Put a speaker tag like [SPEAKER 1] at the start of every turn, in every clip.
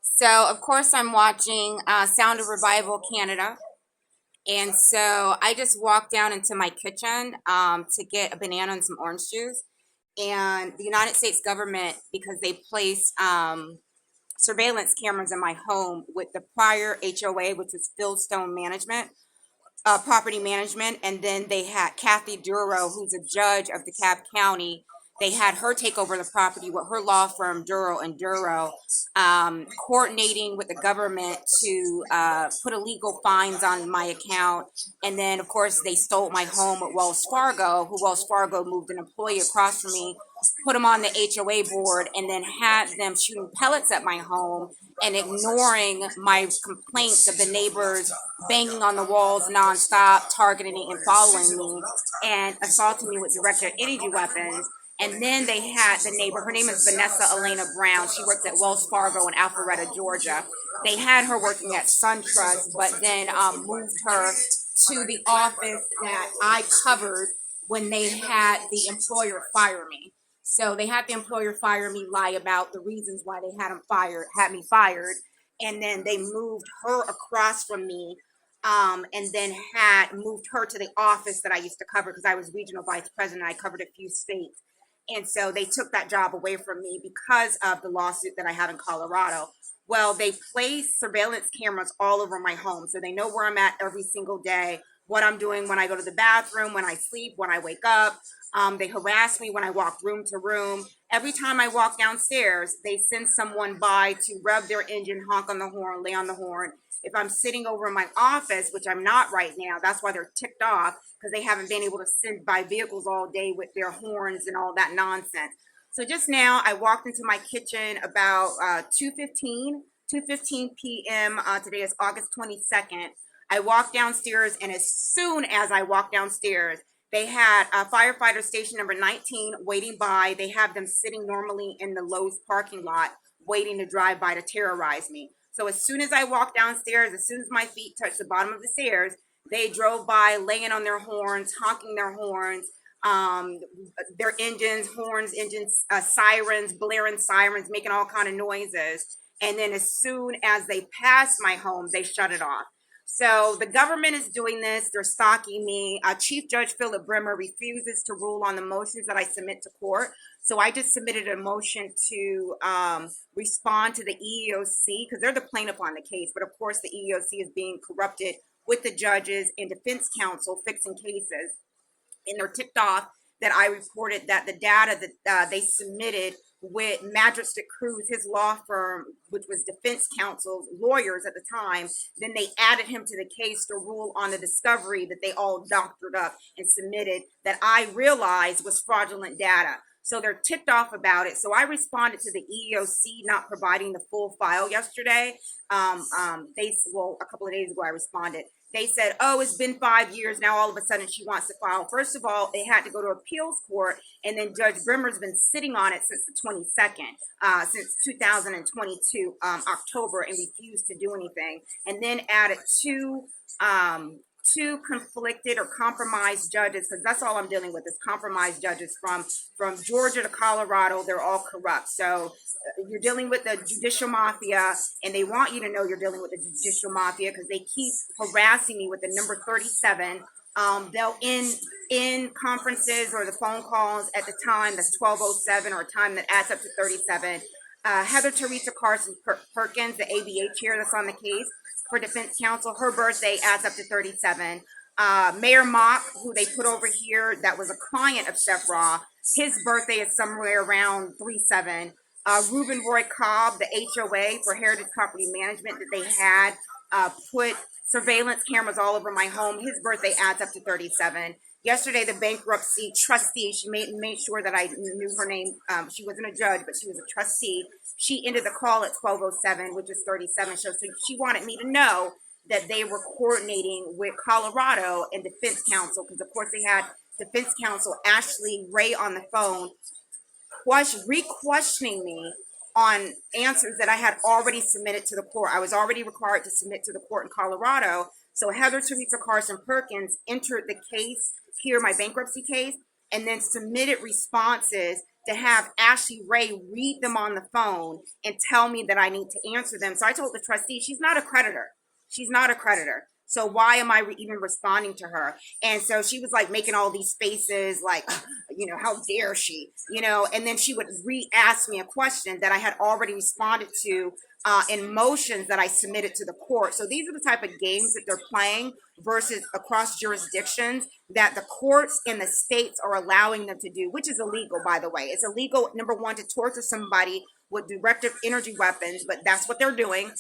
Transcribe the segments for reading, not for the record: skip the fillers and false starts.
[SPEAKER 1] So, of course, I'm watching Sound of Revival Canada. And so I just walked down into my kitchen to get a banana and some orange juice. And the United States government, because they placed surveillance cameras in my home with the prior HOA, which was Fieldstone Management, property management, and then they had Kathy Duro, who's a judge of DeKalb County. They had her take over the property with her law firm Duro and Duro, coordinating with the government to put illegal fines on my account. And then, of course, they stole my home at Wells Fargo, who Wells Fargo moved an employee across from me, put him on the HOA board, and then had them shooting pellets at my home and ignoring my complaints of the neighbors banging on the walls nonstop, targeting and following me, and assaulting me with direct energy weapons. And then they had the neighbor, her name is Vanessa Elena Brown. She works at Wells Fargo in Alpharetta, Georgia. They had her working at SunTrust, but then moved her to the office that I covered when they had the employer fire me. So they had the employer fire me, lie about the reasons why they had me fired, and then they moved her across from me, and then had moved her to the office that I used to cover because I was regional vice president. I covered a few states, and so they took that job away from me because of the lawsuit that I have in Colorado. Well, they place surveillance cameras all over my home, so they know where I'm at every single day, what I'm doing when I go to the bathroom, when I sleep, when I wake up. They harass me when I walk room to room. Every time I walk downstairs, they send someone by to rev their engine, honk on the horn, lay on the horn. If I'm sitting over in my office, which I'm not right now, that's why they're ticked off, because they haven't been able to send by vehicles all day with their horns and all that nonsense. So just now, I walked into my kitchen about 2:15 p.m. Today is August 22nd. I walked downstairs, and as soon as I walked downstairs, they had firefighter station number 19 waiting by. They have them sitting normally in the Lowe's parking lot, waiting to drive by to terrorize me. So as soon as I walked downstairs, as soon as my feet touched the bottom of the stairs, they drove by, laying on their horns, honking their horns, um, their engines, horns, engines, sirens, making all kind of noises. And then as soon as they passed my home, they shut it off. So the government is doing this. They're stalking me. Chief Judge Philip Brimmer refuses to rule on the motions that I submit to court. So I just submitted a motion to respond to the EEOC because they're the plaintiff on the case. But of course, the EEOC is being corrupted with the judges and defense counsel fixing cases. And they're ticked off that I reported that the data that they submitted with Magistrate Cruz, his law firm, which was defense counsel's lawyers at the time, then they added him to the case to rule on the discovery that they all doctored up and submitted that I realized was fraudulent data. So they're ticked off about it. So I responded to the EEOC not providing the full file yesterday. A couple of days ago, I responded. They said, oh, it's been 5 years now. All of a sudden, she wants to file. First of all, it had to go to appeals court, and then Judge Brimmer's been sitting on it since the 22nd, since 2022 October, and refused to do anything. And then added two conflicted or compromised judges, because that's all I'm dealing with is compromised judges from Georgia to Colorado. They're all corrupt. So you're dealing with the judicial mafia, and they want you to know you're dealing with the judicial mafia because they keep harassing me with the number 37. They'll in conferences or the phone calls at the time that's 12:07 or a time that adds up to 37. Heather Teresa Carson Perkins, the ABA chair that's on the case for defense counsel, her birthday adds up to 37. Mayor Mock, who they put over here, that was a client of Chef Raw, his birthday is somewhere around 37. Reuben Roy Cobb, the HOA for Heritage Property Management that they had, put surveillance cameras all over my home. His birthday adds up to 37. Yesterday, the bankruptcy trustee, she made sure that I knew her name. She wasn't a judge, but she was a trustee. She ended the call at 12:07, which is 37. So she wanted me to know that they were coordinating with Colorado and defense counsel, because of course they had defense counsel Ashley Ray on the phone, re-questioning me on answers that I had already submitted to the court. I was already required to submit to the court in Colorado. So Heather Teresa Carson Perkins entered the case here, my bankruptcy case, and then submitted responses to have Ashley Ray read them on the phone and tell me that I need to answer them. So I told the trustee, she's not a creditor. She's not a creditor. So why am I even responding to her? And so she was like making all these faces like, how dare she, and then she would re-ask me a question that I had already responded to in motions that I submitted to the court. So these are the type of games that they're playing versus across jurisdictions that the courts and the states are allowing them to do, which is illegal, by the way. It's illegal, number one, to torture somebody with directed energy weapons, but that's what they're doing.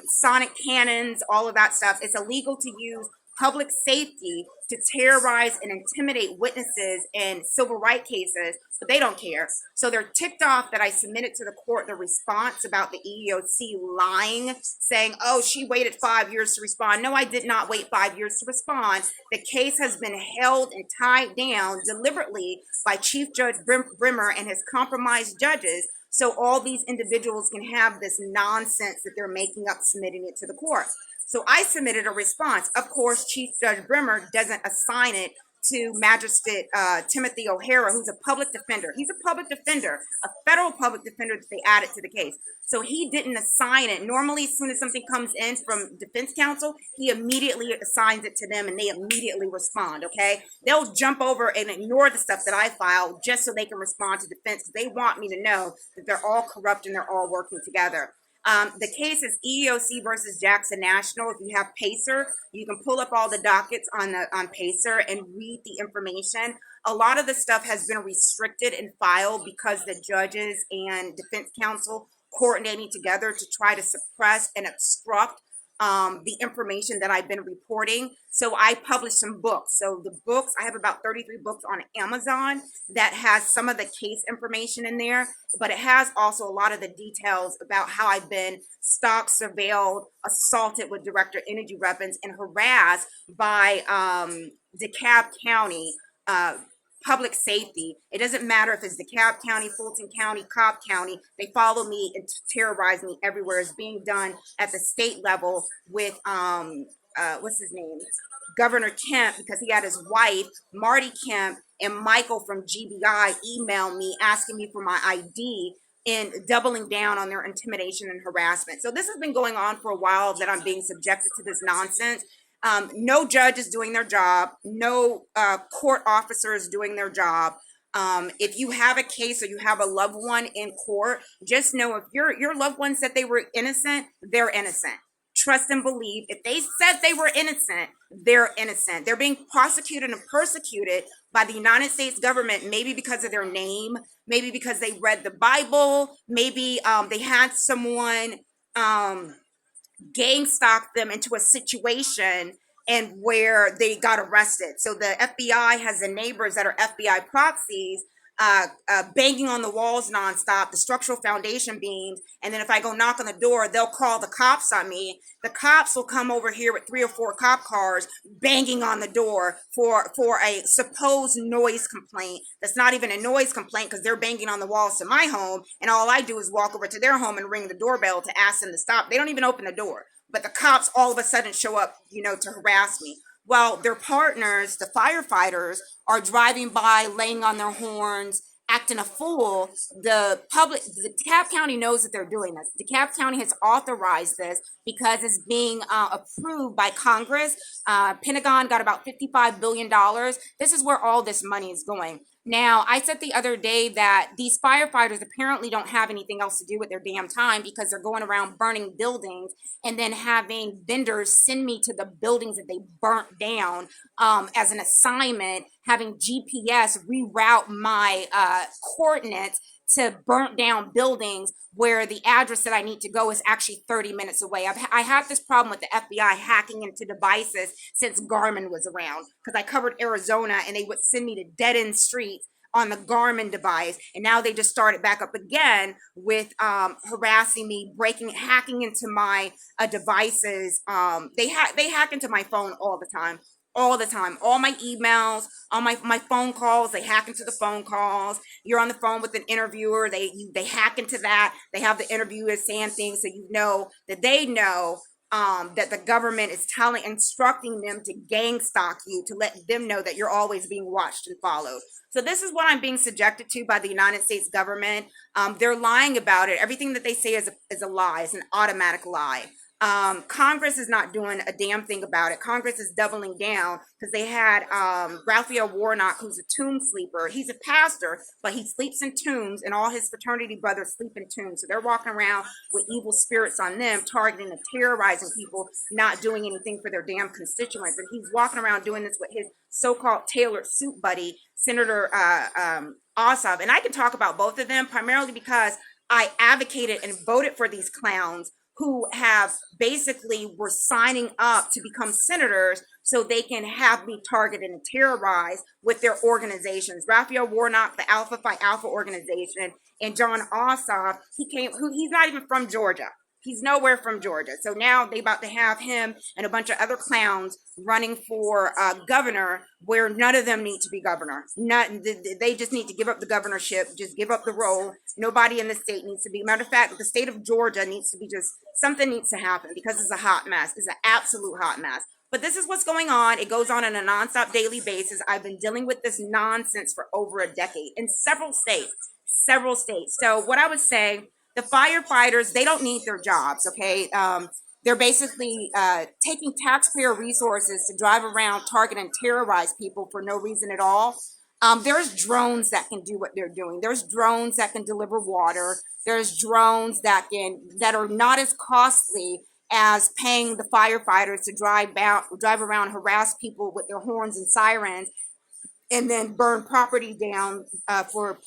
[SPEAKER 1] Sonic cannons, all of that stuff. It's illegal to use public safety to terrorize and intimidate witnesses in civil rights cases, but they don't care. So they're ticked off that I submitted to the court the response about the EEOC lying, saying, oh, she waited 5 years to respond. No, I did not wait 5 years to respond. The case has been held and tied down deliberately by Chief Judge Brimmer and his compromised judges, so all these individuals can have this nonsense that they're making up, submitting it to the court. So I submitted a response. Of course, Chief Judge Brimmer doesn't assign it to Magistrate Timothy O'Hara, who's a public defender. He's a public defender, a federal public defender that they added to the case. So he didn't assign it. Normally, as soon as something comes in from defense counsel, he immediately assigns it to them and they immediately respond, okay? They'll jump over and ignore the stuff that I file just so they can respond to defense because they want me to know that they're all corrupt and they're all working together. The case is EEOC versus Jackson National. If you have Pacer, you can pull up all the dockets on Pacer and read the information. A lot of the stuff has been restricted and filed because the judges and defense counsel coordinating together to try to suppress and obstruct the information that I've been reporting. So I published some books. So the books, I have about 33 books on Amazon that has some of the case information in there, but it has also a lot of the details about how I've been stalked, surveilled, assaulted with directed energy weapons, and harassed by DeKalb County public safety. It doesn't matter if it's DeKalb County, Fulton County, Cobb County. They follow me and terrorize me everywhere. It's being done at the state level with what's his name? Governor Kemp, because he had his wife, Marty Kemp, and Michael from gBI email me asking me for my ID and doubling down on their intimidation and harassment. So this has been going on for a while that I'm being subjected to this nonsense. No judge is doing their job. No court officer is doing their job. If you have a case or you have a loved one in court, just know if your loved one said they were innocent, they're innocent. Trust and believe. If they said they were innocent, they're innocent. They're being prosecuted and persecuted by the United States government, maybe because of their name, maybe because they read the Bible, maybe they had someone gang stalk them into a situation and where they got arrested. So the FBI has the neighbors that are FBI proxies banging on the walls nonstop, the structural foundation beams. And then if I go knock on the door, they'll call the cops on me. The cops will come over here with 3 or 4 cop cars banging on the door for a supposed noise complaint. That's not even a noise complaint because they're banging on the walls to my home. And all I do is walk over to their home and ring the doorbell to ask them to stop. They don't even open the door. But the cops all of a sudden show up, to harass me. Well, their partners, the firefighters, are driving by, laying on their horns, acting a fool. The DeKalb County knows that they're doing this. DeKalb County has authorized this because it's being approved by Congress. Pentagon got about $55 billion. This is where all this money is going. Now, I said the other day that these firefighters apparently don't have anything else to do with their damn time because they're going around burning buildings and then having vendors send me to the buildings that they burnt down as an assignment, having GPS reroute my coordinates to burnt down buildings where the address that I need to go is actually 30 minutes away. I had this problem with the FBI hacking into devices since Garmin was around because I covered Arizona and they would send me to dead-end streets on the Garmin device. And now they just started back up again with harassing me, hacking into my devices. They hack into my phone all the time. All the time, all my emails, all my phone calls, they hack into the phone calls. You're on the phone with an interviewer, they hack into that. They have the interviewer saying things so you know that they know that the government is instructing them to gang stalk you, to let them know that you're always being watched and followed. So this is what I'm being subjected to by the United States government. They're lying about it. Everything that they say is a lie. It's an automatic lie. Congress is not doing a damn thing about it. Congress is doubling down because they had Raphael Warnock, who's a tomb sleeper. He's a pastor, but he sleeps in tombs, and all his fraternity brothers sleep in tombs. So they're walking around with evil spirits on them, targeting and terrorizing people, not doing anything for their damn constituents. And he's walking around doing this with his so-called tailored suit buddy, Senator Ossoff. And I can talk about both of them primarily because I advocated and voted for these clowns who have basically were signing up to become senators so they can have me targeted and terrorized with their organizations. Raphael Warnock, the Alpha Phi Alpha organization, and John Ossoff, he's not even from Georgia. He's nowhere from Georgia. So now they about to have him and a bunch of other clowns running for governor, where none of them need to be governor. They just need to give up the governorship, just give up the role. Nobody in the state needs to be. Matter of fact, the state of Georgia needs to be something needs to happen because it's a hot mess. It's an absolute hot mess. But this is what's going on. It goes on a nonstop daily basis. I've been dealing with this nonsense for over a decade in several states. So what I would say, the firefighters, they don't need their jobs, okay? They're basically taking taxpayer resources to drive around, target, and terrorize people for no reason at all. There's drones that can do what they're doing. There's drones that can deliver water. There's drones that are not as costly as paying the firefighters to drive around, harass people with their horns and sirens, and then burn property down for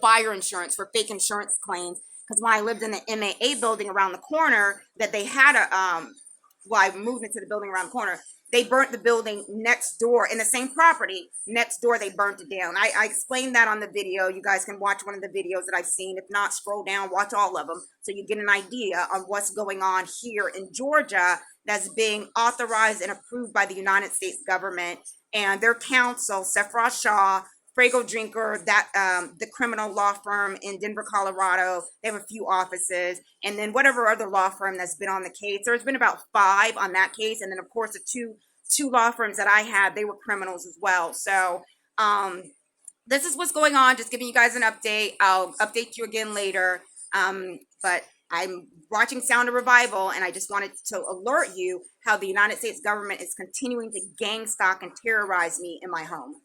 [SPEAKER 1] fire insurance, for fake insurance claims. Because when I lived in the MAA building around the corner, that they had I moved into the building around the corner, they burnt the building next door in the same property next door. They burnt it down. I explained that on the video. You guys can watch one of the videos that I've seen. If not, scroll down, watch all of them, so you get an idea on what's going on here in Georgia that's being authorized and approved by the United States government and their counsel, Sephrod Shaw, Frago Drinker, the criminal law firm in Denver, Colorado. They have a few offices, and then whatever other law firm that's been on the case. There's been about 5 on that case, and then of course the two law firms that I had, they were criminals as well. So this is what's going on. Just giving you guys an update. I'll update you again later. But I'm watching Sound of Revival, and I just wanted to alert you how the United States government is continuing to gang stalk and terrorize me in my home.